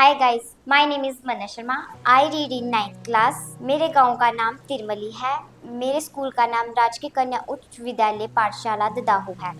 Hi guys, my name is Mana Sharma. I read in 9th class. मेरे गांव का नाम तिरमली है। मेरे स्कूल का नाम राजकीय कन्या उच्च विद्यालय पाठशाला ददाहू है।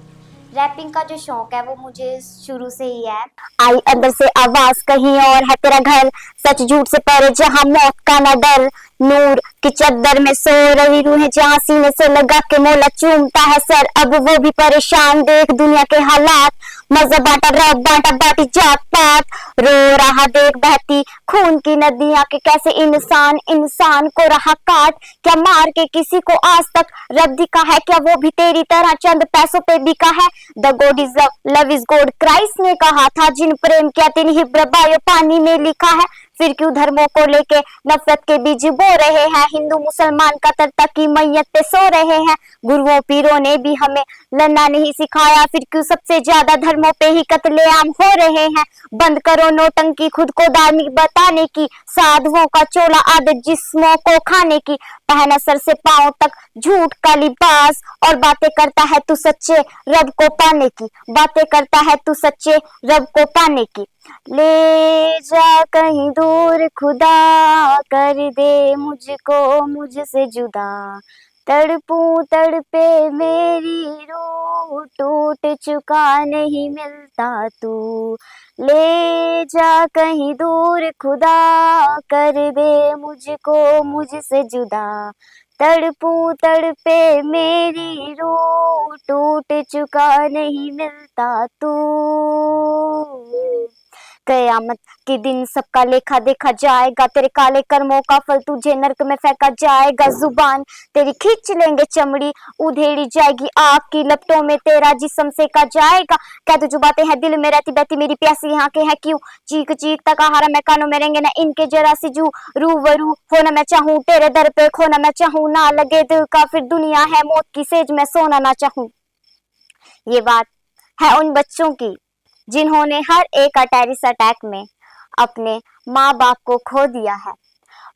रैपिंग का जो शौक है वो मुझे शुरू से ही है। आई अंदर से आवाज कहीं और है तेरा घर, सच झूठ से परे जहां मौत का न डर। नूर की चद्दर में सो रही रूह जहां सीने से लगा के मोला चूमता है सर। अब वो भी परेशान देख दुनिया के हालात, मजहब बांटा रब बांटा बाटी जात पात। रो रहा देख बहती खून की नदियां के कैसे इंसान इंसान को रहा काट। क्या मार के किसी को आज तक रब दिखा है, क्या वो भी तेरी तरह चंद पैसों पे बिका है। The God is love is God Christ ने कहा था, जिन प्रेम किया तीन हिब्र बायो पानी में लिखा है। फिर क्यों धर्मों को लेके नफरत के बीज बो रहे हैं, हिंदू मुसलमान का तरता की मैयत पे सो रहे हैं। गुरुओं पीरों ने भी हमें लड़ना नहीं सिखाया, फिर क्यों सबसे ज्यादा धर्मों पे ही कत्लेआम हो रहे हैं। बंद करो नौटंकी, खुद को धार्मिक बताने की, साधुओं का चोला आदत जिस्मों को खाने की। पहना सर से पांव तक झूठ का लिबास, और बातें करता है तू सच्चे रब को पाने की, बातें करता है तू सच्चे रब को पाने की। ले जा कहीं दूर खुदा, कर दे मुझको मुझसे जुदा। तड़पूं तड़पे मेरी रूह, टूट चुका नहीं मिलता तू। ले जा कहीं दूर खुदा, कर दे मुझको मुझसे जुदा। तड़पूं तड़पे मेरी रूह, टूट चुका नहीं मिलता तू। कयामत के दिन सबका लेखा देखा जाएगा, तेरे काले कर्मों का फल तुझे नरक में फेंका जाएगा। जुबान तेरी खींच लेंगे चमड़ी, उधेड़ी जाएगी आग की लपटों में तेरा जिस्म सेका जाएगा। क्या तुझे बातें हैं दिल में रहती बहती मेरी प्यासी आंखें हैं क्यों चीख चीख तक हारा मैं कानों में रेंगे ना इनके जरा सी जू। रू वरू हो ना मैं चाहूं तेरे दर पे खोना मैं चाहूं, ना लगे दिल का फिर दुनिया है मौत की सेज में सोना ना चाहूं। ये बात है उन बच्चों की जिन्होंने हर एक टेररिस्ट अटैक में अपने माँ बाप को खो दिया है।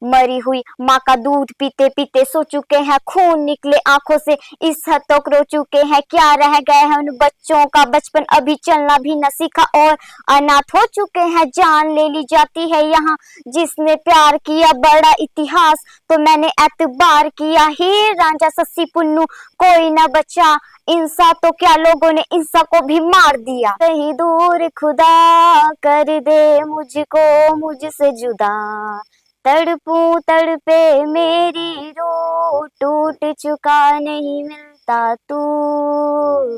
मरी हुई माँ का दूध पीते पीते सो चुके हैं, खून निकले आंखों से इस हद तक रो चुके हैं। क्या रह गए हैं उन बच्चों का बचपन, अभी चलना भी न सीखा और अनाथ हो चुके हैं। जान ले ली जाती है यहाँ जिसने प्यार किया, बड़ा इतिहास तो मैंने एतबार किया। हीर रांझा सस्सी पुन्नू कोई न बचा, इंसा तो क्या लोगों ने इंसा को भी मार दिया। कहीं दूर खुदा, कर दे मुझको मुझसे जुदा। तड़पूं तड़पे मेरी रूह, टूट चुका नहीं मिलता तू।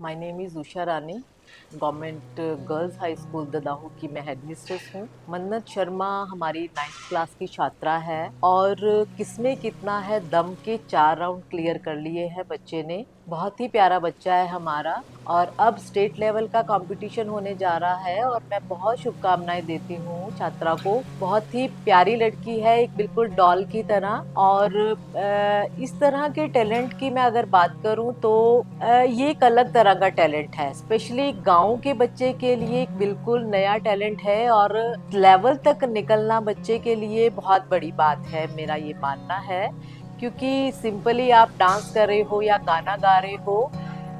My name is Usha Rani. Government girls high school Dadahu की मैं हेडमिस्ट्रेस हूँ। मन्नत शर्मा हमारी 9th क्लास की छात्रा है और किसमें कितना है दम के 4 राउंड क्लियर कर लिए हैं बच्चे ने। बहुत ही प्यारा बच्चा है हमारा और अब स्टेट लेवल का कंपटीशन होने जा रहा है और मैं बहुत शुभकामनाएं देती हूँ छात्रा को। बहुत ही प्यारी लड़की है, एक बिल्कुल डॉल की तरह। और इस तरह के टैलेंट की मैं अगर बात करूँ तो ये एक अलग तरह का टैलेंट है, स्पेशली गांव के बच्चे के लिए एक बिल्कुल नया टैलेंट है और लेवल तक निकलना बच्चे के लिए बहुत बड़ी बात है, मेरा ये मानना है। क्योंकि सिंपली आप डांस कर रहे हो या गाना गा रहे हो,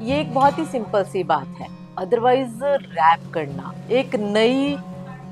ये एक बहुत ही सिंपल सी बात है। अदरवाइज रैप करना एक नई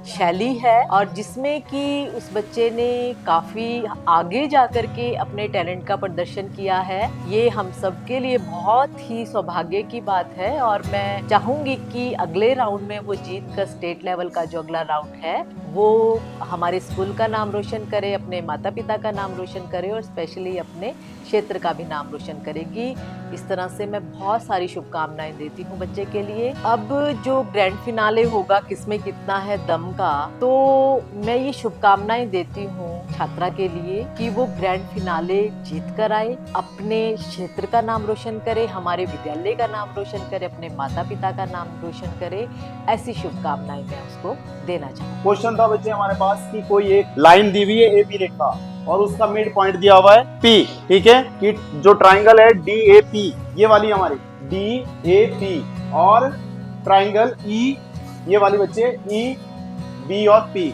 शैली है और जिसमें कि उस बच्चे ने काफ़ी आगे जाकर के अपने टैलेंट का प्रदर्शन किया है। ये हम सबके लिए बहुत ही सौभाग्य की बात है और मैं चाहूँगी कि अगले राउंड में वो जीत कर स्टेट लेवल का जो अगला राउंड है वो हमारे स्कूल का नाम रोशन करे, अपने माता पिता का नाम रोशन करे और स्पेशली अपने क्षेत्र का भी नाम रोशन करेगी। इस तरह से मैं बहुत सारी शुभकामनाएं देती हूँ बच्चे के लिए। अब जो ग्रैंड फिनाले होगा किसमें कितना है दम का, तो मैं ये शुभकामनाएं देती हूँ छात्रा के लिए कि वो ग्रैंड फिनाले जीत कर आए, अपने क्षेत्र का नाम रोशन करे, हमारे विद्यालय का नाम रोशन करे, अपने माता पिता का नाम रोशन करे। ऐसी शुभकामनाएं मैं उसको देना चाहूँ। क्वेश्चन था बच्चे हमारे पास कि कोई एक लाइन दी हुई है ए बी रेखा और उसका मिड पॉइंट दिया हुआ है पी, ठीक है, कि जो ट्राइंगल है डी ए पी, ये वाली हमारी डी ए पी और ट्राइंगल ई, ये वाली बच्चे ई बी और पी,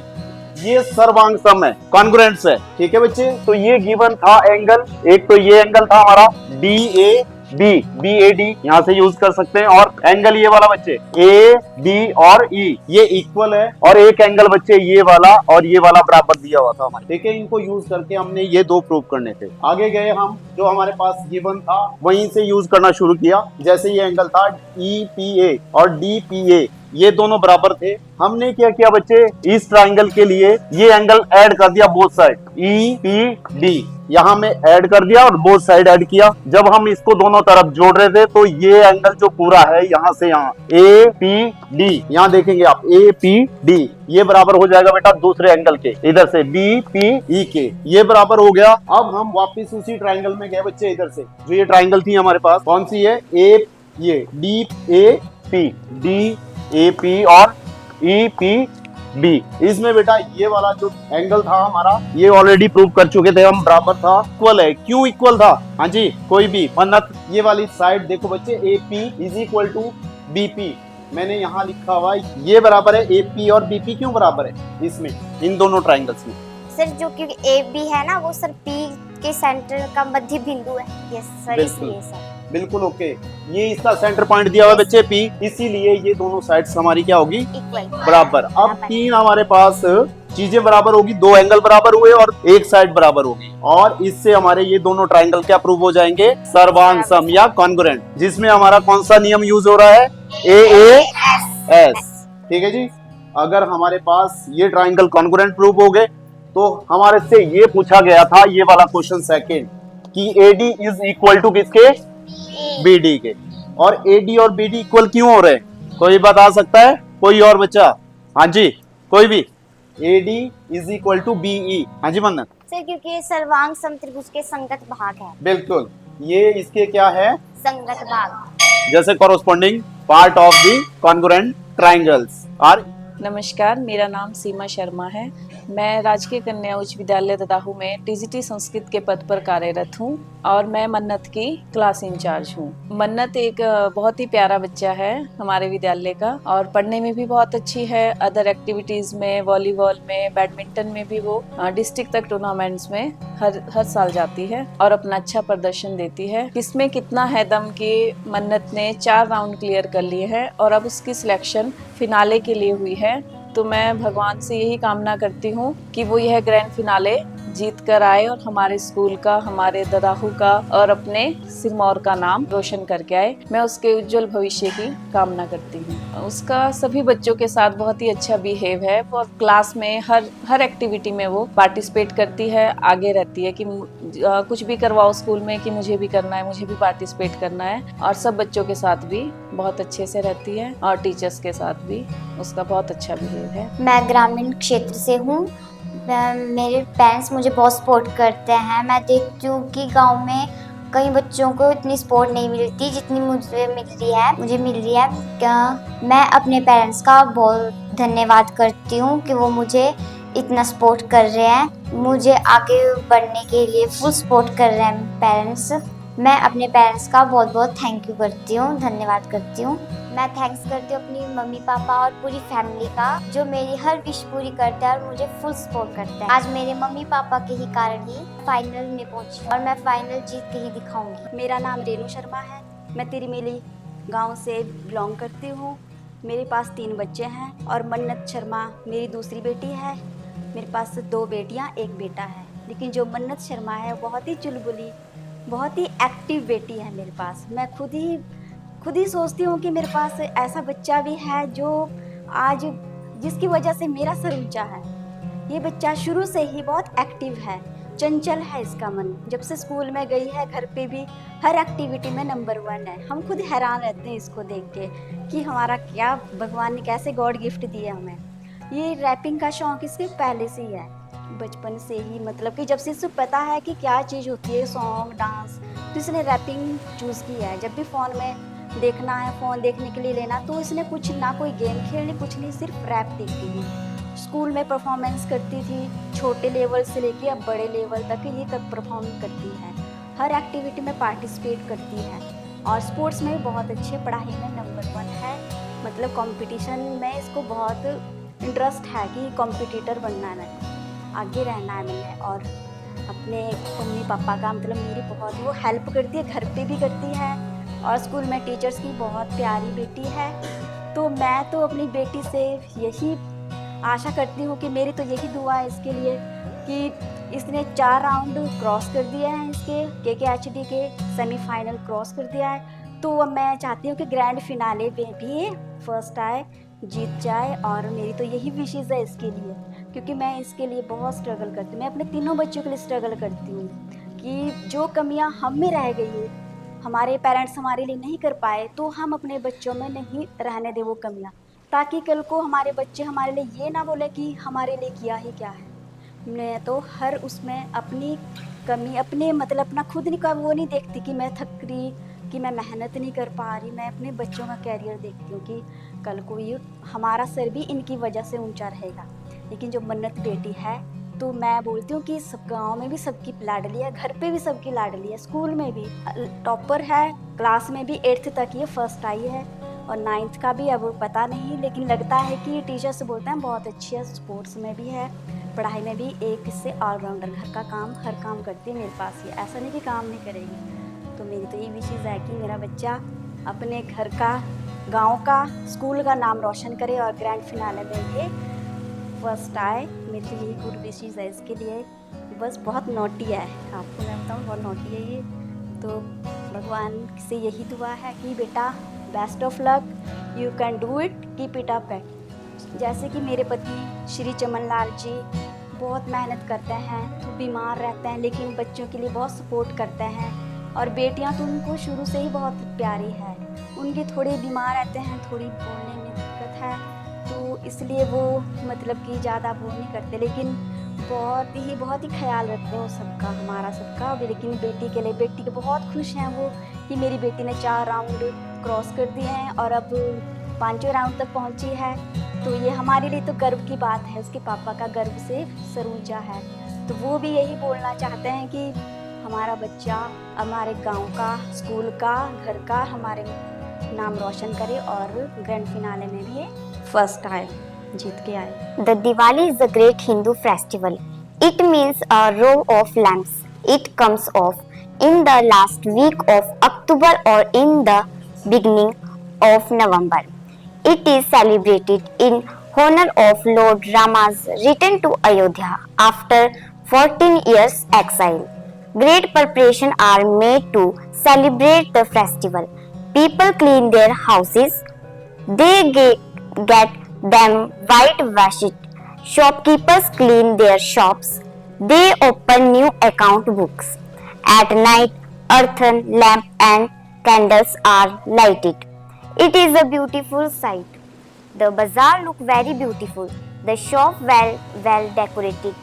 ये सर्वांग सम है, कॉन्ग्रुएंट्स है, ठीक है बच्चे। तो ये गिवन था एंगल, एक तो ये एंगल था हमारा D A B, B A D यहाँ से यूज कर सकते हैं, और एंगल ये वाला बच्चे ए बी और ई ये इक्वल है, और एक एंगल बच्चे ये वाला और ये वाला बराबर दिया हुआ था हमारे, ठीक है। इनको यूज करके हमने ये दो प्रूव करने थे। आगे गए हम, जो हमारे पास गिवन था वहीं से यूज करना शुरू किया। जैसे ये एंगल था ई पी ए और डी पी ए, ये दोनों बराबर थे। हमने क्या किया बच्चे, इस ट्राइंगल के लिए ये एंगल ऐड कर दिया both side, E P D यहाँ में ऐड कर दिया और बोथ साइड ऐड किया। जब हम इसको दोनों तरफ जोड़ रहे थे तो ये एंगल जो पूरा है यहाँ से यहाँ ए पी डी, यहाँ देखेंगे आप ए पी डी, ये बराबर हो जाएगा बेटा दूसरे एंगल के, इधर से बी पी ई के, ये बराबर हो गया। अब हम वापिस उसी ट्राइंगल में गए बच्चे, इधर से जो ये ट्राइंगल थी हमारे पास, कौन सी है, ए, ये D A P, D A P और ई पी बी। इसमें बेटा ये वाला जो एंगल था हमारा, ये ऑलरेडी प्रूव कर चुके थे हम, बराबर था, इक्वल है। क्यों इक्वल था, हाँ जी, कोई भी मन्नत, ये वाली साइड देखो बच्चे, A P is equal to B P, मैंने यहाँ लिखा हुआ ये बराबर है ए पी और बी पी। क्यों बराबर है इसमें, इन दोनों ट्राइंगल्स में सर? जो क्योंकि ए बी है ना, वो सर पी के सेंटर का मध्य बिंदु है। यस सर, इसलिए सर बिल्कुल ओके। ये इसका सेंटर पॉइंट दिया हुआ बच्चे पी, इसीलिए ये दोनों साइड्स हमारी क्या होगी, इक्वल, बराबर। अब तीन हमारे पास चीजें बराबर होगी, दो एंगल बराबर हुए और एक साइड बराबर होगी, और इससे हमारे ये दोनों ट्राइंगल क्या प्रूव हो जाएंगे, सर्वांग सम या कॉन्ग्रुएंट, जिसमें हमारा कौन सा नियम यूज हो रहा है, ए एस, ठीक है जी। अगर हमारे पास ये ट्राइंगल कॉन्ग्रुएंट प्रूव हो गए तो हमारे से ये पूछा गया था, ये वाला क्वेश्चन सेकंड, कि AD इज इक्वल टू किसके, BD के, और AD और BD इक्वल क्यों हो रहे हैं, कोई बता सकता है, कोई और बच्चा, हाँ जी, कोई भी, AD is equal to BE, हाँ जी मन्नत सर? क्योंकि ये सर्वांग समत्रिभुज के संगत भाग है। बिल्कुल, ये इसके क्या है, संगत भाग, जैसे corresponding part of the congruent triangles are. नमस्कार, मेरा नाम सीमा शर्मा है। मैं राजकीय कन्या उच्च विद्यालय ददाहू में टीजीटी संस्कृत के पद पर कार्यरत हूँ और मैं मन्नत की क्लास इंचार्ज हूँ। मन्नत एक बहुत ही प्यारा बच्चा है हमारे विद्यालय का, और पढ़ने में भी बहुत अच्छी है। अदर एक्टिविटीज़ में, वॉलीबॉल में, बैडमिंटन में भी वो डिस्ट्रिक्ट तक टूर्नामेंट्स में हर साल जाती है और अपना अच्छा प्रदर्शन देती है। किसमें कितना है दम की मन्नत ने 4 राउंड क्लियर कर लिए हैं और अब उसकी सिलेक्शन फिनाले के लिए हुई है। तो मैं भगवान से यही कामना करती हूँ कि वो यह ग्रैंड फिनाले जीत कर आए और हमारे स्कूल का, हमारे ददाहू का और अपने सिरमौर का नाम रोशन करके आए। मैं उसके उज्जवल भविष्य की कामना करती हूँ। उसका सभी बच्चों के साथ बहुत ही अच्छा बिहेव है और क्लास में हर एक्टिविटी में वो पार्टिसिपेट करती है, आगे रहती है कि कुछ भी करवाओ स्कूल में कि मुझे भी करना है, मुझे भी पार्टिसिपेट करना है। और सब बच्चों के साथ भी बहुत अच्छे से रहती है और टीचर्स के साथ भी उसका बहुत अच्छा बिहेव है। मैं ग्रामीण क्षेत्र से हूँ। मेरे पेरेंट्स मुझे बहुत सपोर्ट करते हैं। मैं देखती हूँ कि गांव में कई बच्चों को इतनी सपोर्ट नहीं मिलती जितनी मुझे मिल रही है। मैं अपने पेरेंट्स का बहुत धन्यवाद करती हूँ कि वो मुझे इतना सपोर्ट कर रहे हैं, मुझे आगे बढ़ने के लिए फुल सपोर्ट कर रहे हैं पेरेंट्स। मैं अपने पेरेंट्स का बहुत बहुत थैंक यू करती हूँ, धन्यवाद करती हूँ। मैं थैंक्स करती हूँ अपनी मम्मी पापा और पूरी फैमिली का, जो मेरी हर विश पूरी करते हैं और मुझे फुल सपोर्ट करते हैं। आज मेरे मम्मी पापा के ही कारण ही फाइनल में पहुंची और मैं फाइनल जीत के ही दिखाऊंगी। मेरा नाम रेणु शर्मा है। मैं तिरमिली गांव से बिलोंग करती हूँ। मेरे पास 3 बच्चे हैं और मन्नत शर्मा मेरी दूसरी बेटी है। मेरे पास 2 बेटियाँ 1 बेटा है। लेकिन जो मन्नत शर्मा है बहुत ही चुलबुली, बहुत ही एक्टिव बेटी है मेरे पास। मैं खुद ही सोचती हूँ कि मेरे पास ऐसा बच्चा भी है जो आज जिसकी वजह से मेरा सर ऊंचा है। ये बच्चा शुरू से ही बहुत एक्टिव है, चंचल है इसका मन। जब से स्कूल में गई है, घर पे भी हर एक्टिविटी में नंबर 1 है। हम खुद हैरान रहते हैं इसको देख के कि हमारा क्या भगवान ने कैसे गॉड गिफ्ट दिया हमें। ये रैपिंग का शौक इसके पहले से ही है, बचपन से ही। मतलब कि जब से इसको पता है कि क्या चीज़ होती है सॉन्ग डांस, तो इसने रैपिंग चूज़ किया है। जब भी फ़ोन में देखना है, फ़ोन देखने के लिए लेना, तो इसने कुछ ना कोई गेम खेलनी, कुछ नहीं, सिर्फ रैप देखती है। स्कूल में परफॉर्मेंस करती थी, छोटे लेवल से लेके अब बड़े लेवल तक ये तक परफॉर्म करती है। हर एक्टिविटी में पार्टिसिपेट करती है और स्पोर्ट्स में भी बहुत अच्छी है। पढ़ाई में नंबर 1 है। मतलब कंपटीशन में इसको बहुत इंटरेस्ट है कि कॉम्पिटिटर बनना है, आगे रहना है मैंने। और अपने मम्मी पापा का मतलब मेरी बहुत वो हेल्प करती है, घर पे भी करती है और स्कूल में टीचर्स की बहुत प्यारी बेटी है। तो मैं तो अपनी बेटी से यही आशा करती हूँ कि मेरी तो यही दुआ है इसके लिए कि इसने 4 राउंड क्रॉस कर दिए हैं, इसके KKHD के सेमीफाइनल क्रॉस कर दिया है। तो अब मैं चाहती हूँ कि ग्रैंड फिनाले में भी फर्स्ट आए, जीत जाए। और मेरी तो यही विशेज़ है इसके लिए, क्योंकि मैं इसके लिए बहुत स्ट्रगल करती हूँ। मैं अपने तीनों बच्चों के लिए स्ट्रगल करती हूँ कि जो कमियाँ हम में रह गई है, हमारे पेरेंट्स हमारे लिए नहीं कर पाए, तो हम अपने बच्चों में नहीं रहने दें वो कमियाँ, ताकि कल को हमारे बच्चे हमारे लिए ये ना बोले कि हमारे लिए किया ही क्या है। मैं तो हर उसमें अपनी कमी, अपने मतलब अपना खुद वो नहीं देखती कि मैं थक रही, कि मैं मेहनत नहीं कर पा रही। मैं अपने बच्चों का कैरियर देखती हूँ कि कल को ये हमारा सर भी इनकी वजह से ऊंचा रहेगा। लेकिन जो मन्नत बेटी है, तो मैं बोलती हूँ कि सब गाँव में भी सबकी लाडली है, घर पे भी सबकी लाडली है, स्कूल में भी टॉपर है। क्लास में भी 8th तक ये फर्स्ट आई है और 9th का भी अब पता नहीं, लेकिन लगता है कि टीचर से बोलते हैं बहुत अच्छी है। स्पोर्ट्स में भी है, पढ़ाई में भी एक इससे ऑलराउंडर। घर का काम हर काम करती है मेरे पास, ये ऐसा नहीं कि काम नहीं करेगी। तो मेरी तो ये विशेष है कि मेरा बच्चा अपने घर का, गांव का, स्कूल का नाम रोशन करे और ग्रैंड फिनाले में ये फर्स्ट आए। मेरी तो यही गुड विशेष है इसके लिए। बस बहुत नोटी है, आपको मैं बताऊँ बहुत नोटी है ये। तो भगवान से यही दुआ है कि बेटा best of luck, you can do it, keep it up. जैसे कि मेरे पति श्री चमन लाल जी बहुत मेहनत करते हैं, तो बीमार रहते हैं, लेकिन बच्चों के लिए बहुत सपोर्ट करते हैं। और बेटियां तो उनको शुरू से ही बहुत प्यारी है। उनके थोड़े बीमार रहते हैं, थोड़ी बोलने में दिक्कत है, तो इसलिए वो मतलब कि ज़्यादा वो नहीं करते, लेकिन बहुत ही ख्याल रखते हैं वो सबका, हमारा सबका। लेकिन बेटी के लिए, बेटी के बहुत खुश हैं वो कि मेरी बेटी ने 4 राउंड क्रॉस कर दिए हैं और अब 5वें राउंड तक पहुंची है। तो ये हमारे लिए तो गर्व की बात है, उसके पापा का गर्व से सर ऊंचा है। तो वो भी यही बोलना चाहते हैं कि हमारा बच्चा हमारे गांव का, स्कूल का, घर का हमारे नाम रोशन करे और ग्रैंड फिनाले में भी फर्स्ट आए, जीत के आए। The Diwali is a great Hindu festival. It means a row of lamps. It comes off in the last week of October or in the beginning of November. It is celebrated in honor of Lord Rama's return to Ayodhya after 14 years exile. Great preparations are made to celebrate the festival. People clean their houses. They get them whitewashed. Shopkeepers clean their shops. They open new account books. At night, earthen lamp and candles are lighted. It is a beautiful sight. The bazaar look very beautiful. The shop well decorated.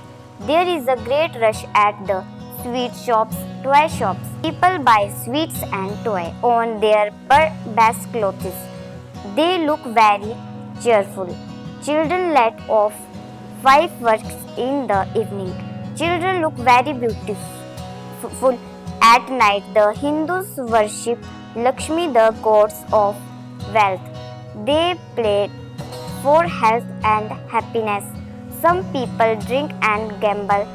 There is a great rush at the sweet shops, toy shops. People buy sweets and toy on their best clothes. They look very cheerful. Children let off fireworks in the evening. Children look very beautiful. At night, the Hindus worship Lakshmi, the goddess of wealth. They pray for health and happiness. Some people drink and gamble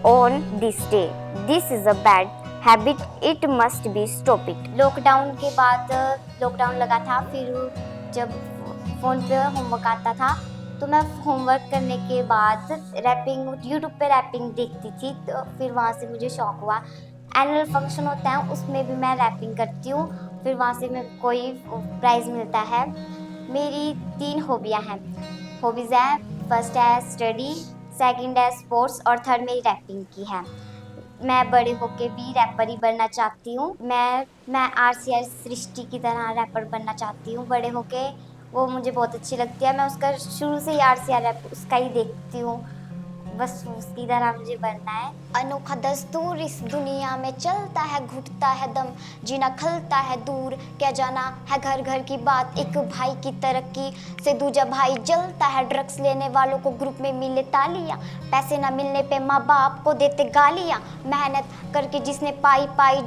on this day. This is a bad habit. It must be stopped. Lockdown के बाद lockdown लगा था, फिर जब phone पे homework आता था तो मैं होमवर्क करने के बाद रैपिंग यूट्यूब पे रैपिंग देखती थी, तो फिर वहाँ से मुझे शौक़ हुआ। एनुअल फंक्शन होता है उसमें भी मैं रैपिंग करती हूँ, फिर वहाँ से मैं कोई प्राइज़ मिलता है। मेरी 3 हॉबीज़ हैं। फर्स्ट है स्टडी, सेकंड है स्पोर्ट्स और थर्ड मेरी रैपिंग की है। मैं बड़े होके भी रैपर ही बनना चाहती हूँ। मैं RCR सृष्टि की तरह रैपर बनना चाहती हूँ बड़े होके। वो मुझे बहुत अच्छी लगती है। मैं उसका शुरू से ही RCR रैप उसका ही देखती हूँ, बस उसकी तरह मुझे बनना है। अनोखा दस्तूर इस दुनिया में चलता है, घुटता है दम, जीना खलता है दूर, क्या जाना है घर घर की बात, एक भाई की तरक्की से दूजा भाई जलता है। ड्रग्स लेने वालों को ग्रुप में मिले तालियां, पैसे ना मिलने पे माँ बाप को देते गालियां, मेहनत करके जिसने पाई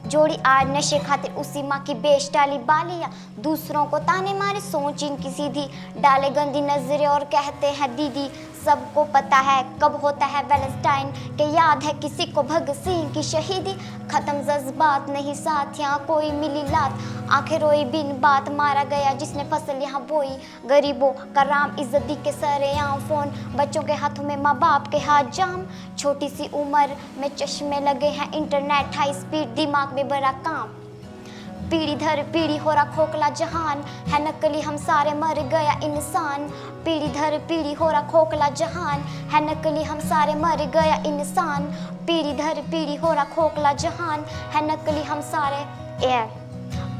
जोड़ी आज नशे खातिर उसी माँ की बेच डाली बालियां। दूसरों को ताने मारे सोच इनकी सीधी, डाले गंदी नजरें और कहते हैं दीदी। सबको पता है कब होता है वैलेंटाइन, के याद है किसी को भगत सिंह की शहीदी। खत्म जज्बात नहीं साथियाँ कोई मिली लात, आंखें रोई बिन बात, मारा गया जिसने फसल यहाँ बोई। गरीबों का राम इज्जती के सरेआम फोन, बच्चों के हाथों में माँ बाप के हाथ जाम। छोटी सी उम्र में चश्मे लगे हैं इंटरनेट हाई स्पीड, दिमाग में बड़ा काम। पीढ़ी दर पीढ़ी हो रहा खोखला जहान, है नकली हम सारे मर गया इंसान। पीढ़ी दर पीढ़ी हो रहा खोखला जहान, है नकली हम सारे मर गया इंसान। पीढ़ी दर पीढ़ी हो रहा खोखला जहान, है नकली हम सारे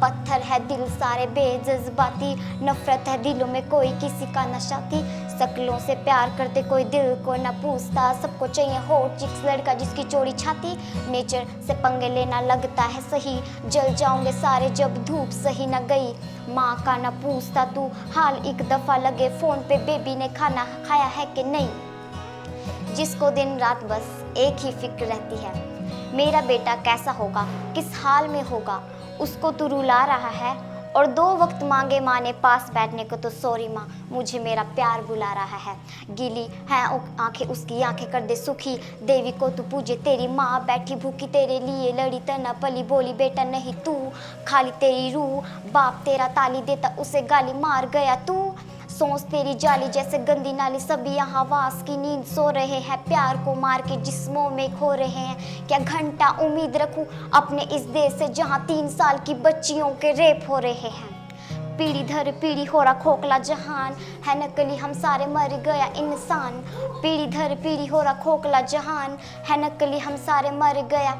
पत्थर है दिल सारे बेजज्बाती, नफरत है दिलों में कोई किसी का नशाती। शक्लों से प्यार करते कोई दिल को न पूछता, सबको चाहिए हॉट चिक्स लड़का जिसकी चौड़ी छाती। नेचर से पंगे लेना लगता है सही, जल जाओगे सारे जब धूप सही न गई। माँ का न पूछता तू हाल, एक दफ़ा लगे फ़ोन पे बेबी ने खाना खाया है कि नहीं। जिसको दिन रात बस एक ही फिक्र रहती है, मेरा बेटा कैसा होगा, किस हाल में होगा। उसको तू रुला रहा है और 2 वक्त मांगे माँ ने पास बैठने को, तो सॉरी माँ मुझे मेरा प्यार बुला रहा है। गीली है आंखें उसकी, आंखें कर दे सुखी। देवी को तू पूजे तेरी माँ बैठी भूखी, तेरे लिए लड़ी तना पली, बोली बेटा नहीं तू खाली तेरी रूह। बाप तेरा ताली देता उसे गाली मार गया तू, सोच तेरी जाली जैसे गंदी नाली। सभी यहाँ वास की नींद सो रहे हैं, प्यार को मार के जिस्मों में खो रहे हैं। क्या घंटा उम्मीद रखूं अपने इस देश से, जहाँ 3 साल की बच्चियों के रेप हो रहे हैं। पीढ़ी दर पीढ़ी हो रहा खोखला जहान, है नकली हम सारे मर गया इंसान। पीढ़ी दर पीढ़ी हो रहा खोखला जहान, है नकली हम सारे मर गया।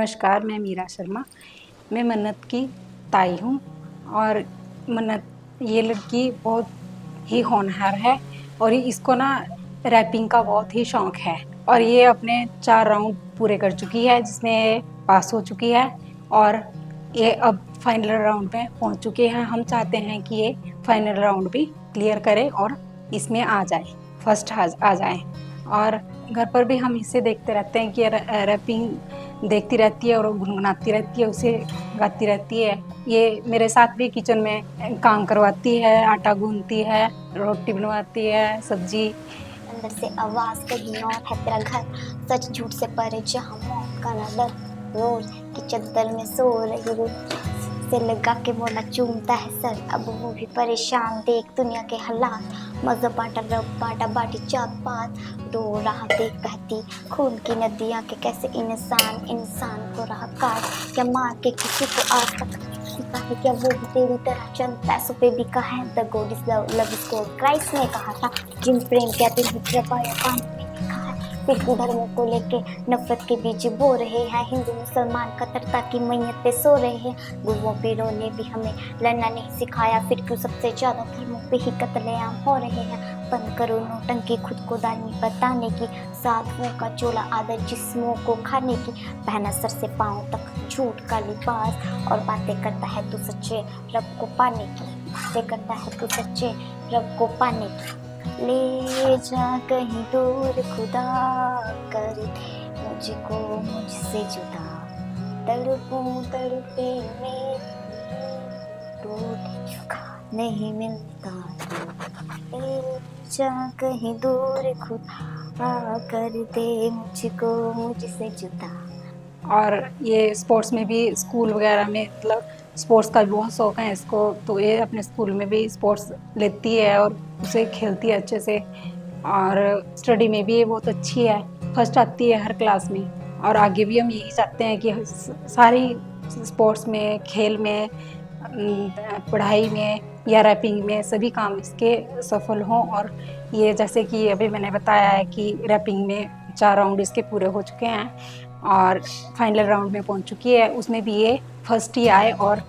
नमस्कार, मैं मीरा शर्मा। मैं मन्नत की ताई हूँ और मन्नत ये लड़की बहुत ही होनहार है और इसको ना रैपिंग का बहुत ही शौक है और ये अपने 4 राउंड पूरे कर चुकी है जिसमें ये पास हो चुकी है और ये अब फाइनल राउंड में पहुँच चुकी है। हम चाहते हैं कि ये फाइनल राउंड भी क्लियर करे और इसमें आ जाए, फर्स्ट आ जाए। और घर पर भी हम इसे देखते रहते हैं कि रैपिंग देखती रहती है और गुनगुनाती रहती है, उसे गाती रहती है। ये मेरे साथ भी किचन में काम करवाती है, आटा गूंथती है, रोटी बनवाती है, सब्जी। अंदर से आवाज कहीं और है तेरा घर, सच झूठ से परे जहाँ मौत का ना डर, रोज की चद्दर में सो रही रूह से लगा के मोला चूमता है सर। अब वो भी परेशान देख दुनिया के हालात, मज़ा बांटा रब बांटा बाटी जात पात, रो रहा देख बहती खून की नदियाँ के कैसे इंसान को रहा काट, क्या मार के किसी को आज तक सीखा है क्या वो भी तेरी तरह चंद पैसों पे बिका है। The God is love is God, Christ ने कहा था, जिन प्रेम कहते हैं कृपया पानी में लिखा है। फिर धर्मों को लेके नफरत के बीज बो रहे हैं, हिंदू मुसलमान कतरता की मैयत पे सो रहे हैं। गुरुओं पीरों ने भी हमें लड़ना नहीं सिखाया, फिर क्यों सबसे ज्यादा धर्मों पे ही कत्लेआम हो रहे हैं। बंद करो नौटंकी, खुद को दानी बताने की, साधुओं का चोला आदर जिस्मों को खाने की, पहना सर से पांव तक झूठ का लिबास और बातें करता है तू सच्चे रब को पाने की, बातें करता है तू सच्चे रब को पाने की। ले जा कहीं दूर खुदा कर मुझको मुझसे जुदा, तड़पूं तड़पे में टूट चुका नहीं मिलता तू। ले जा कहीं दूर खुदा कर दे मुझको मुझसे जुदा। और ये स्पोर्ट्स में भी स्कूल वगैरह में मतलब स्पोर्ट्स का भी बहुत शौक है इसको, तो ये अपने स्कूल में भी स्पोर्ट्स लेती है और उसे खेलती है अच्छे से। और स्टडी में भी ये बहुत अच्छी है, फर्स्ट आती है हर क्लास में। और आगे भी हम यही चाहते हैं कि सारी स्पोर्ट्स में, खेल में, पढ़ाई में या रैपिंग में सभी काम इसके सफल हों। और ये जैसे कि अभी मैंने बताया है कि रैपिंग में 4 राउंड इसके पूरे हो चुके हैं और फाइनल राउंड में पहुंच चुकी है, उसमें भी ये फर्स्ट ही आए। और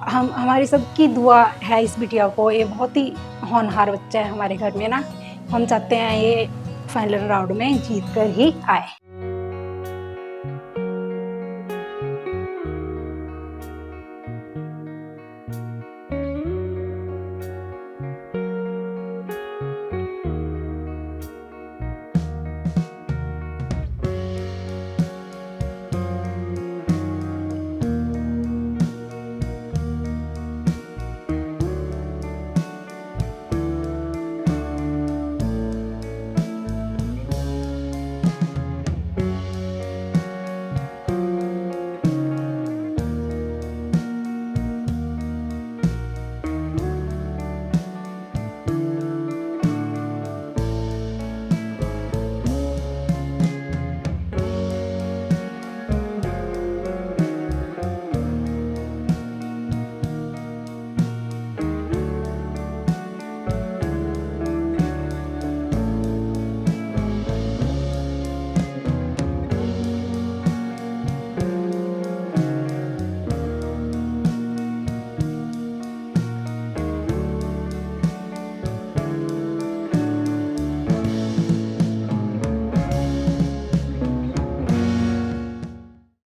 हमारी सबकी दुआ है इस बिटिया को, ये बहुत ही होनहार बच्चा है हमारे घर में ना। हम चाहते हैं ये फाइनल राउंड में जीत कर ही आए।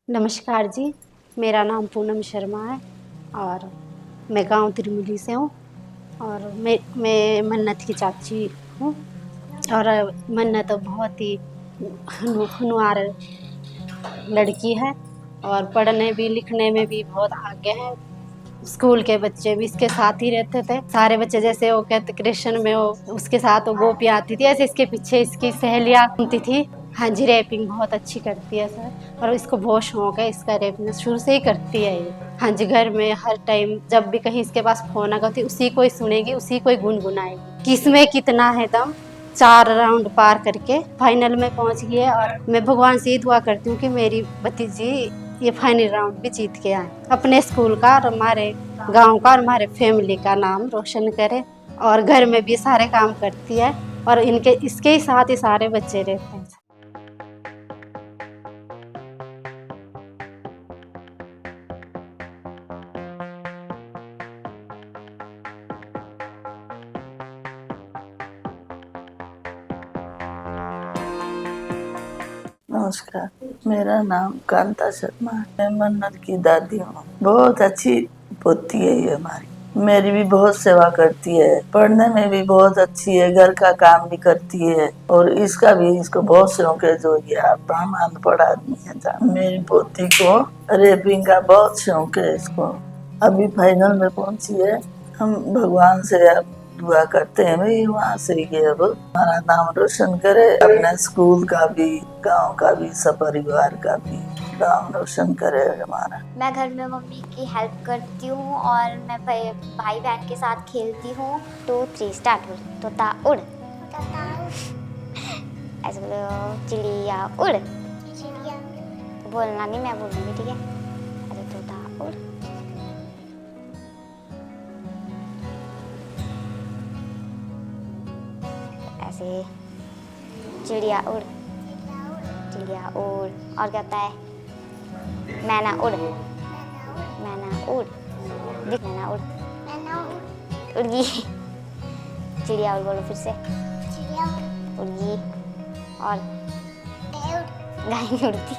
नमस्कार जी, मेरा नाम पूनम शर्मा है और मैं गांव तिरमिली से हूँ और मैं मन्नत की चाची हूँ। और मन्नत बहुत ही होनहार लड़की है और पढ़ने भी लिखने में भी बहुत आगे है। स्कूल के बच्चे भी इसके साथ ही रहते थे, सारे बच्चे जैसे वो कहते कृष्ण में वो उसके साथ वो गोपी आती थी, ऐसे इसके पीछे इसकी सहेलियाँ घूमती थी। हाँ जी, रैपिंग बहुत अच्छी करती है सर और इसको बहुत शौक है इसका, रैपिंग शुरू से ही करती है ये। हाँ जी, घर में हर टाइम जब भी कहीं इसके पास फोन आगा तो उसी को ही सुनेगी, उसी को ही गुनगुनाएगी। किसमें कितना है दम, 4 राउंड पार करके फाइनल में पहुंच गई है। और मैं भगवान से ही दुआ करती हूँ कि मेरी भतीजी ये फाइनल राउंड भी जीत के आए, अपने स्कूल का और हमारे गांव का और हमारे फैमिली का नाम रोशन करे। और घर में भी सारे काम करती है और इसके ही साथ ही सारे बच्चे रहते हैं। नमस्कार, मेरा नाम कांता शर्मा है। मैं मन्नत की दादी हूँ। बहुत अच्छी पोती है ये हमारी। मेरी भी बहुत सेवा करती है, पढ़ने में भी बहुत अच्छी है, घर का काम भी करती है और इसको बहुत शौक है। जो ये आप हम अनपढ़ आदमी है, मेरी पोती को रैपिंग का बहुत शौक है। इसको अभी फाइनल में पहुंची है। हम भगवान से अब दुआ करते हैं भाई वहाँ से ये अब हमारा नाम रोशन करे, अपने स्कूल का भी, गांव का भी, सब परिवार का भी नाम रोशन करे हमारा। मैं घर में मम्मी की हेल्प करती हूँ और मैं भाई बहन के साथ खेलती हूँ। 2, 3 स्टार्ट। तोता उड़, ऐसे बोलो, चिड़िया उड़। बोलना नहीं, मैं बोलूँगी, ठीक है? अरे तोता उड़, ऐसे चिड़िया उड़, चिड़िया उड़। और क्या होता है? मैना उड़, मैना उड़, दिख, मैना उड़, उड़ गई। चिड़िया उड़ बोलो फिर से, उड़ गई। और गाय नहीं उड़ती,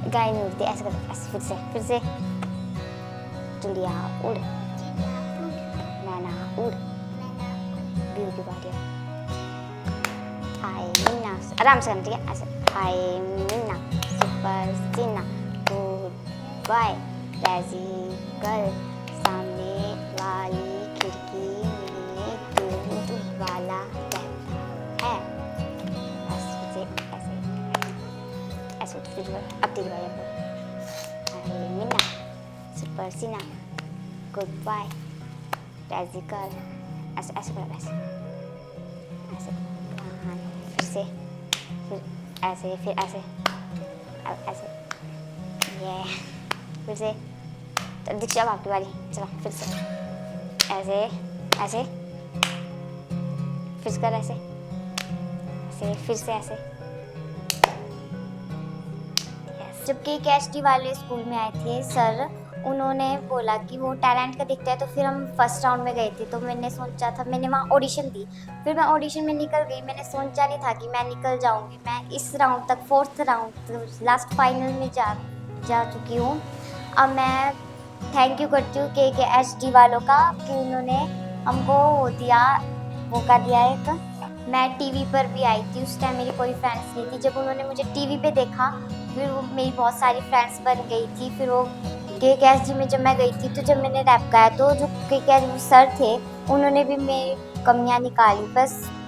गाय नहीं उड़ती। ऐसे करो, ऐसे फिर से चिड़िया उड़, मैना उड़। व्यू की बात है। हाय मीना, आराम से करना, ठीक है? ऐसे हाय मीना, सुपर सीना, गुड बाय, रैजी गर्ल, सामने वाली खिड़की में दूध वाला रहता है। ऐसे ऐसे फिर अब ठीक है। हाय मीना, सुपर सीना, गुड बाय, रैजी गर्ल। ऐसे ऐसे करो, ऐसे ऐसे, हाँ, फिर से, फिर ऐसे, फिर ऐसे, अब ऐसे, ये फिर से। तो दीक्षा अब आपकी बारी, चलो फिर से ऐसे ऐसे, फिर से कर ऐसे ऐसे, फिर से ऐसे। जब KKHD वाले स्कूल में आए थे सर, उन्होंने बोला कि वो टैलेंट का दिखता है, तो फिर हम फर्स्ट राउंड में गए थे। तो मैंने सोचा था, मैंने वहाँ ऑडिशन दी, फिर मैं ऑडिशन में निकल गई। मैंने सोचा नहीं था कि मैं निकल जाऊँगी। मैं इस राउंड तक, 4th राउंड, लास्ट फाइनल में जा चुकी हूँ। अब मैं थैंक यू करती हूँ KKHD वालों का कि उन्होंने हमको वो दिया, मौका दिया एक। मैं टीवी पर भी आई थी, उस टाइम मेरी कोई फ्रेंड्स नहीं थी। जब उन्होंने मुझे टीवी पे देखा, फिर वो मेरी बहुत सारी फ्रेंड्स बन गई थी। फिर वो KKHD में जब मैं गई थी, तो जब मैंने रैप गाया, तो जो KKHD सर थे, उन्होंने भी मेरी कमियां निकाली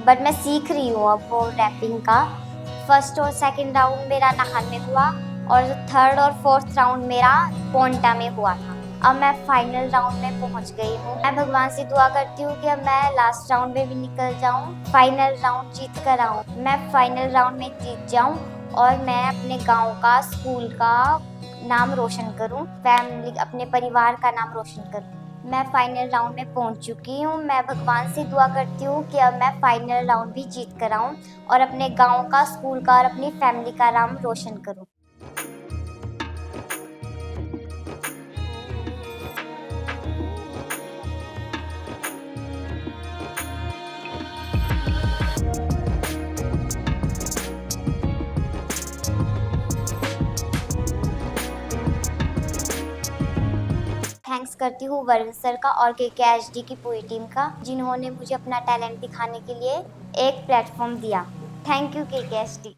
बट मैं सीख रही हूँ अब वो रैपिंग का। 1st और 2nd राउंड मेरा नाहन में हुआ और 3rd और 4th राउंड मेरा पोंटा में हुआ था। अब मैं फाइनल राउंड में पहुंच गई हूँ। मैं भगवान से दुआ करती हूँ कि अब मैं लास्ट राउंड में भी निकल जाऊँ, फाइनल राउंड जीत कर आऊँ। मैं फाइनल राउंड में जीत जाऊँ और मैं अपने गांव का, स्कूल का नाम रोशन करूं, फैमिली, अपने परिवार का नाम रोशन करूं। मैं फाइनल राउंड में पहुंच चुकी हूं। मैं भगवान से दुआ करती हूं कि अब मैं फाइनल राउंड भी जीत कर आऊं और अपने गांव का, स्कूल का और अपनी फैमिली का नाम रोशन करूं। थैंक्स करती हूँ वरुण सर का और KKHD की पूरी टीम का, जिन्होंने मुझे अपना टैलेंट दिखाने के लिए एक प्लेटफॉर्म दिया। Thank you KKHD।